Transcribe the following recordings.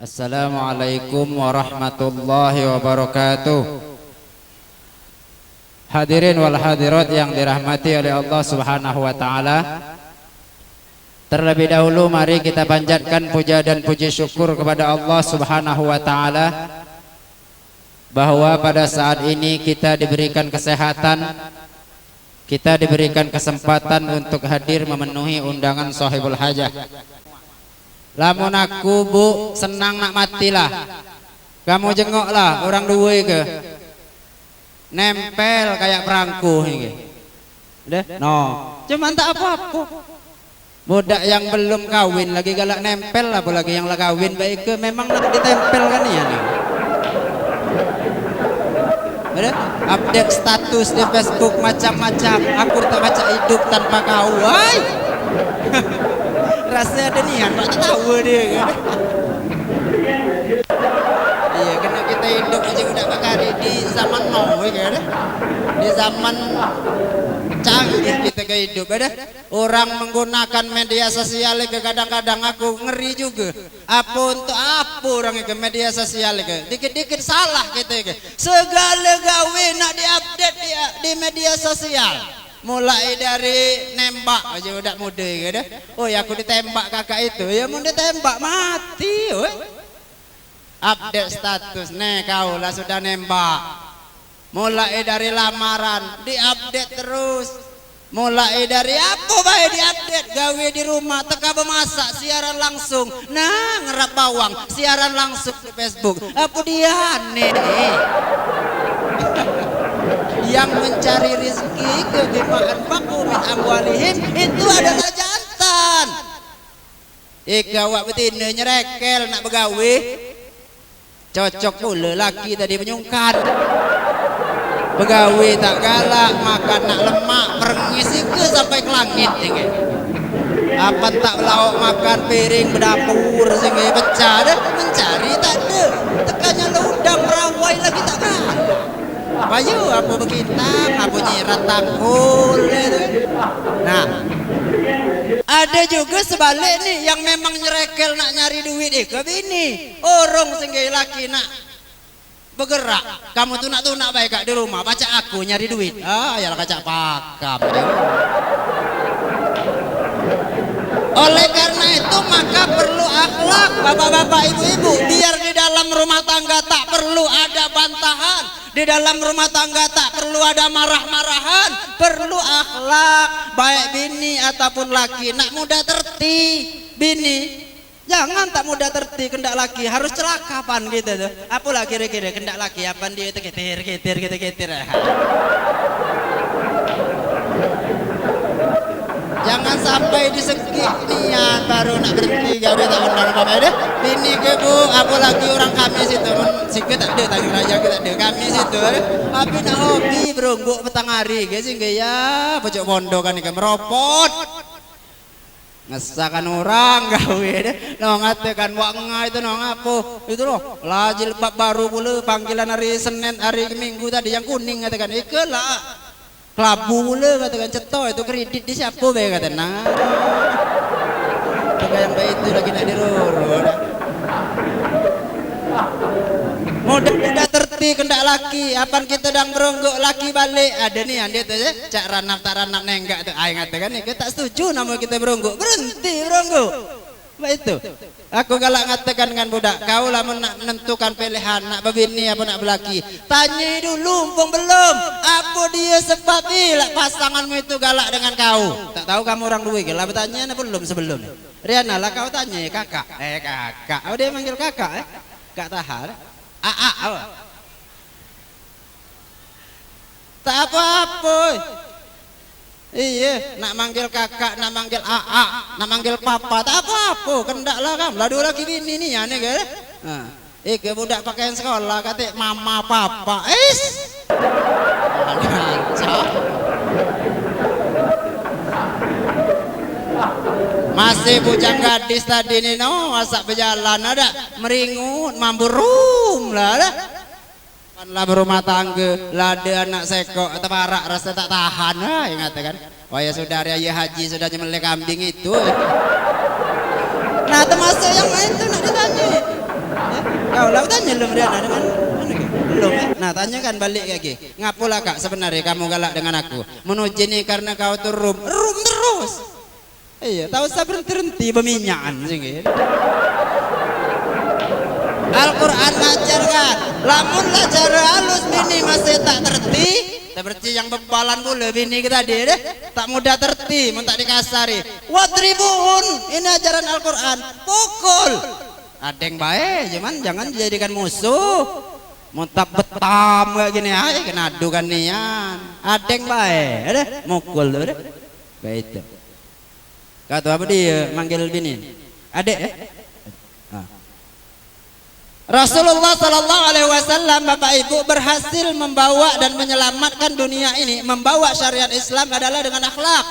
Assalamualaikum warahmatullahi wabarakatuh. Hadirin wal hadirat yang dirahmati oleh Allah Subhanahu wa taala. Terlebih dahulu mari kita panjatkan puja dan puji syukur kepada Allah Subhanahu wa taala bahwa pada saat ini kita diberikan kesehatan, kita diberikan kesempatan untuk hadir memenuhi undangan sahibul hajah. Lamun aku bu senang nak matilah, kamu jengoklah orang dua ke nempel kayak perangku ini, deh, no, cuman tak apa-apa. Budak yang belum kawin lagi galak nempel, apalagi yang lah kawin baik ke memang nak ditempel kan ya nih. Ada update status di Facebook macam-macam. Aku tak baca hidup tanpa kau, why? Rasa ada niat tak tahu dia kan. Iya, kena kita hidup aja udah bakari di zaman now kan. Di zaman canggih kita ke hidup ada. Orang menggunakan media sosial ke kadang-kadang aku ngeri juga. Apa untuk apa orang ke media sosial ke? Dikit-dikit salah kita ke. Segala gawe nak diupdate dia di media sosial. Mulai dari nembak aja udah muda gitu. Oh ya aku ditembak kakak itu, ya mau ditembak mati. Update status, nih kau lah sudah nembak. Mulai dari lamaran diupdate terus. Mulai dari apa baik diupdate, gawe di rumah, teka memasak siaran langsung. Nah ngerap bawang siaran langsung di Facebook. Apa dia aneh? Yang mencari rezeki kebimaan paku min amwalihim itu adalah jantan. Ika wak betina nyerekel nak begawe cocok pula laki tadi menyungkan. Begawe tak galak, makan nak lemak, perngis ke sampai ke langit ini. Apa tak lauk makan piring berdapur sehingga pecah dah mencari tak ada. Tekannya ludang rawai lagi tak galak. Bayu apa bekintang, apa nyirat tangkul gitu. Nah, ada juga sebalik nih yang memang nyerekel nak nyari duit ke bini. Orang sehingga laki nak bergerak. Kamu tuh nak baik kak di rumah, baca aku nyari duit. Ah, ya kaca pakam. Oleh karena itu maka perlu akhlak bapak-bapak ibu-ibu. Biar di dalam rumah tangga tak perlu ada bantahan, di dalam rumah tangga tak perlu ada marah-marahan. Perlu akhlak baik bini ataupun laki. Nak muda terti bini, jangan tak muda terti kendak laki harus celakapan gitu tuh. Apalah kira-kira kendak laki apa dia itu ketir. Jangan sampai disegih niat baru nak berhenti gawe tak benar apa deh. Bini ke bu, apalagi orang kami situ sikit tak ada Tanjung Raja kita ada kami situ. Tapi nak hobi berungguk petang hari guys sehingga ya pojok bondo kan ikan meropot. Ngesakan orang gawe deh. No ngatakan wak ngah itu no ngapo. Itu loh, lah jilbab baru pula panggilan hari Senin hari Minggu tadi yang kuning katakan ikelah. Kelabu mula katakan cetok itu kredit di siapa baik kata nah yang baik itu lagi nak diruru mudah terti kendak laki apan kita dang beronggok laki balik ada nih yang dia tuh ya cak ranap tak ranap nenggak tuh ayo ngatakan nih kita tak setuju nama kita beronggok berhenti beronggok baik itu aku galak ngatakan dengan budak kau lah nak menentukan pilihan nak berbini apa nak berlaki tanya dulu mumpung belum apa dia sebab bila pasanganmu itu galak dengan kau tak tahu kamu orang dua galak bertanya belum sebelum Riana lah kau tanya kakak kakak oh dia manggil kakak kak tahar tak apa-apa. Iya, nak manggil kakak, nak manggil AA, nak manggil papa, tak apa-apa, kendaklah kamu. Lah dua lagi bini nih ya nih kan? Ike budak pakaian sekolah kata mama papa, masih bujang gadis tadi nih no, masak berjalan ada meringut, mamburum lah ada. Lah berumah tangga, lada anak sekok atau parak rasa tak tahan lah yang katakan. Wah ya saudara ya haji sudah nyembelih kambing itu. Nah termasuk yang lain tuh nak ditanya. Kau lah tanya belum dia ada kan? Belum. Nah tanyakan balik lagi. Ngapalah kak sebenarnya kamu galak dengan aku? Menuji nih karena kau tuh rum terus. Iya, tahu saya berhenti berminyakan sih. Al-Quran ngajarkan, lamun lah cara halus bini masih tak terti, seperti yang bebalan pula bini kita deh, tak mudah terti, tak dikasari. Wadribuhun, ini ajaran Al-Quran, pukul. Ada yang baik, cuman jangan dijadikan musuh. Muntap betam kayak gini aja, kena adukan nian. Ada yang baik, ada mukul deh, baik itu. Kata apa dia manggil bini? Adek Rasulullah Sallallahu Alaihi Wasallam, Bapak Ibu, berhasil membawa dan menyelamatkan dunia ini, membawa syariat Islam adalah dengan akhlak.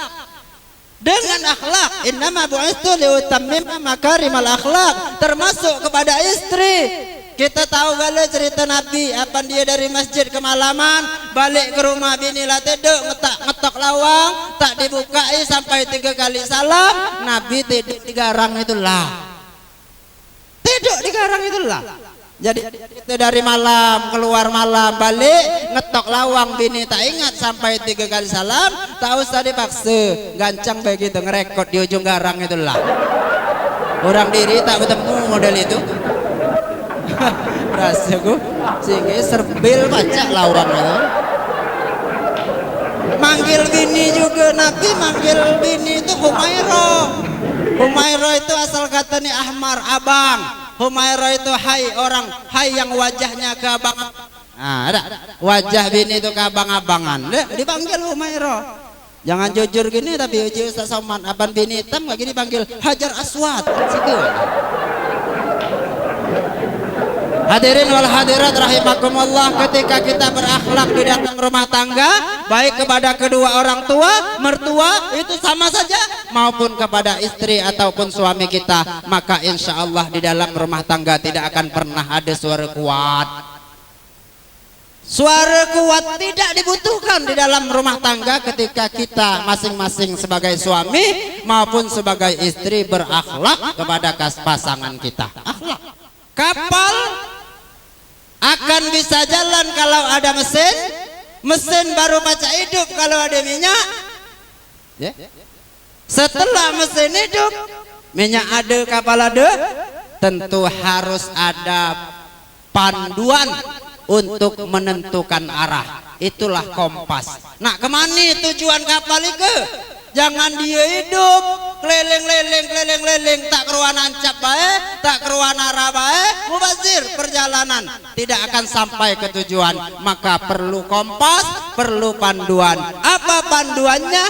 Dengan akhlak, innama bu'istu liutammima makarimal akhlak, termasuk kepada istri. Kita tahu gala cerita Nabi, apa dia dari masjid kemalaman, balik ke rumah bini lah tidur, ngetok lawang, tak dibukai sampai 3 kali salam, Nabi tidur di garang itulah. Tidur di garang itulah. Jadi itu dari malam keluar malam balik ngetok lawang bini tak ingat sampai 3 kali salam, tak usah dipaksa, gancang begitu ngerekod di ujung garang itulah. Orang diri tak bertemu model itu. Rasaku sehingga serbil baca lawang itu. Manggil bini juga Nabi, manggil bini itu Humairah. Humairah itu asal kata nih ahmar, abang. Humairah itu hai yang wajahnya keabang. Nah, ada wajah bini itu keabang-abangan. Dipanggil Humairah. Jangan jujur gini tapi uji Ustaz Somad, abang bini hitam kayak gini panggil Hajar Aswad. Situ. Hadirin wal hadirat rahimakumullah, ketika kita berakhlak di dalam rumah tangga, baik kepada kedua orang tua, mertua itu sama saja, maupun kepada istri ataupun suami kita, maka insya Allah di dalam rumah tangga tidak akan pernah ada suara kuat. Suara kuat tidak dibutuhkan di dalam rumah tangga ketika kita masing-masing sebagai suami maupun sebagai istri berakhlak kepada pasangan kita. Akhlak. Kapal akan bisa jalan kalau ada mesin, mesin baru baca hidup kalau ada minyak. Setelah mesin hidup, minyak ada, kapal ada, tentu harus ada panduan untuk menentukan arah. Itulah kompas. Nah, kemana tujuan kapal itu? Jangan dia hidup keliling tak keruan ancap baik, tak keruan arah baik, mubazir perjalanan tidak akan sampai ke tujuan. Maka perlu kompas, perlu panduan. Apa panduannya?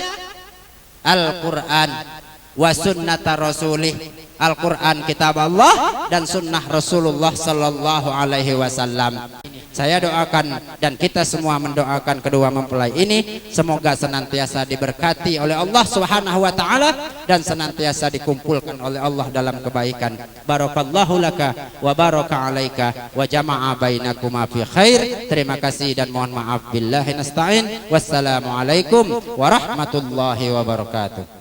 Al-Quran wa sunnata rasulih. Al-Quran kitab Allah dan sunnah Rasulullah Sallallahu Alaihi Wasallam. Saya doakan dan kita semua mendoakan kedua mempelai ini semoga senantiasa diberkati oleh Allah Subhanahu wa taala dan senantiasa dikumpulkan oleh Allah dalam kebaikan. Barakallahu laka wa baraka alaika wa jama'a bainakuma fi khair. Terima kasih dan mohon maaf billahi nasta'in. Wassalamualaikum warahmatullahi wabarakatuh.